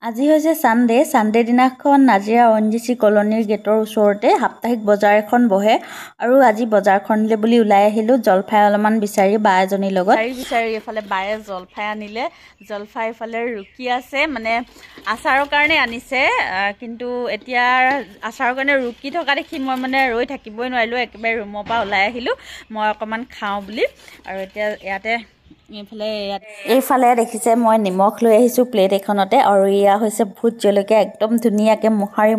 আজি হৈছে সানডে দিনাখন নাজিৰা ONGC কলনীৰ গেটৰ ওচৰতে সাপ্তাহিক বজাৰ এখন বহে আৰু আজি বজাৰখনলৈ বুলি ওলাই আহিলো জলফাই অলপমান বিচাৰি বা এজনীৰ লগত বিচাৰি এফালে বায়ে জলফাই আনিলে জলফাই এফালে ৰুকি আছে মানে আচাৰৰ কাৰণে আনিছে কিন্তু এতিয়া আচাৰৰ কাৰণে ৰুকি থকা দেখি মই মানে ৰৈ থাকিবই নোৱাৰিলো একেবাৰে ৰুমৰ পৰা ওলাই আহিলো মই অকমান খাওঁ বুলি আৰু এতিয়া ইয়াতে এইফালে দেখিছে মই নিমখ লৈ আহিছোঁ প্লেট এখনতে আৰু এয়া হৈছে ভোট জলকীয়া একদম ধুনীয়াকৈ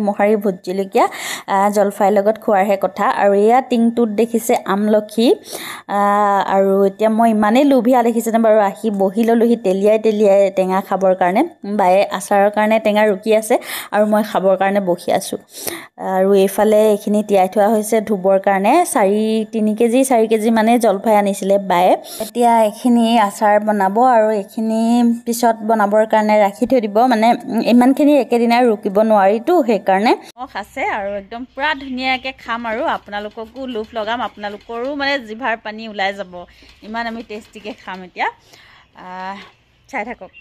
মোহাৰি ভোট জলকীয়া জলফাইৰ লগত খোৱাৰহে কথা আৰু এয়া টিংটোত দেখিছে আমলখি আৰু এতিয়া মই ইমানেই লোভিয়া দেখিছেনে বাৰু আহি বহি ল'লোহি তেলিয়াই টেঙা খাবৰ কাৰণে বায়ে আচাৰৰ কাৰণে টেঙা ৰুকি আছে আৰু মই খাবৰ কাৰণে বহি আছোঁ আৰু এইফালে এইখিনি তিয়াই থোৱা হৈছে ধুবৰ কাৰণে 3 কেজি মানে জলফাই আনিছিলে বায়ে এতিয়া এইখিনি আচাৰ বনাব আৰু এইখিনি পিছত বনাবৰ কাৰণে ৰাখি থৈ দিব মানে ইমানখিনি একেদিনাই ৰুকিব নোৱাৰিতো সেইকাৰণে আছে আৰু একদম পুৰা ধুনীয়াকৈ খাম আৰু আপোনালোককো লোভ লগাম আপোনালোকৰো মানে জিভাৰ পানী ওলাই যাব ইমান আমি টেষ্টিকৈ খাম এতিয়া চাই থাকক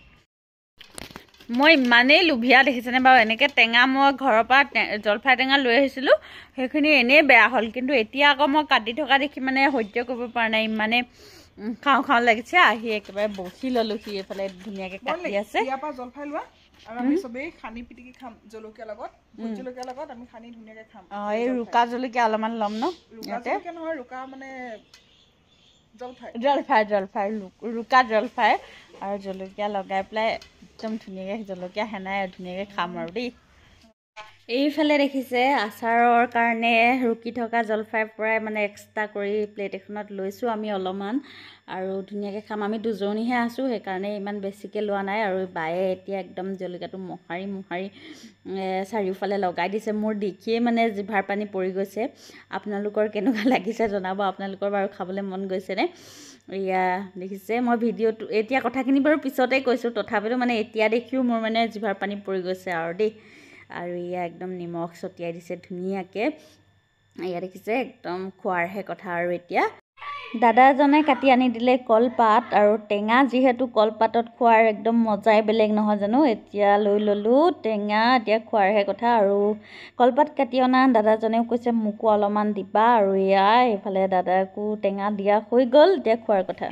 মই ইমানেই লোভিয়া দেখিছেনে বাৰু এনেকৈ টেঙা মই ঘৰৰ পৰা জলফাই টেঙা লৈ আহিছিলোঁ সেইখিনি এনেই বেয়া হ'ল কিন্তু এতিয়া আকৌ মই কাটি থকা দেখি মানে সহ্য কৰিব পৰা নাই ইমানে খাওঁ লাগিছে আহি একেবাৰে বহি ল'লোহি এইফালে ধুনীয়াকৈ কাটি আছে ইয়াৰ পৰা জলফাই লোৱা আৰু আমি সবেই খানি পিটিকি খাম জলকীয়া লগত ভোট জলকীয়া লগত আমি খানি ধুনীয়াকৈ খাম এই ৰুকা জলকীয়া অলপমান ল'ম ন ইয়াতে নহয় ৰুকা মানে জলফাই ৰুকা জলফাই আৰু জলকীয়া লগাই পেলাই একদম ধুনীয়াকৈ জলকীয়া হেনাই ধুনীয়াকৈ খাম আৰু দেই এইফালে দেখিছে আচাৰৰ কাৰণে ৰুকি থকা জলফাইৰ পৰাই মানে এক্সট্ৰা কৰি প্লেট এখনত লৈছোঁ আমি অলপমান আৰু ধুনীয়াকৈ খাম আমি দুজনীহে আছোঁ সেইকাৰণে ইমান বেছিকৈ লোৱা নাই আৰু বায়ে এতিয়া একদম জলকীয়াটো মোহাৰি চাৰিওফালে লগাই দিছে মোৰ দেখিয়ে মানে জিভাৰ পানী পৰি গৈছে আপোনালোকৰ কেনেকুৱা লাগিছে জনাব আপোনালোকৰ বাৰু খাবলৈ মন গৈছেনে এয়া দেখিছে মই ভিডিঅ'টো এতিয়া কথাখিনি বাৰু পিছতেই কৈছোঁ তথাপিতো মানে এতিয়া দেখিও মোৰ মানে জিভাৰ পানী পৰি গৈছে আৰু দেই আৰু এয়া একদম নিমখ ছটিয়াই দিছে ধুনীয়াকৈ এয়া দেখিছে একদম খোৱাৰহে কথা আৰু এতিয়া দাদাজনে কাটি আনি দিলে কলপাত আৰু টেঙা যিহেতু কলপাতত খোৱাৰ একদম মজাই বেলেগ নহয় জানো এতিয়া লৈ ল'লোঁ টেঙা এতিয়া খোৱাৰহে কথা আৰু কলপাত কাটি অনা দাদাজনেও কৈছে মোকো অলপমান দিবা আৰু এয়া এইফালে দাদাকো টেঙা দিয়া হৈ গ'ল এতিয়া খোৱাৰ কথা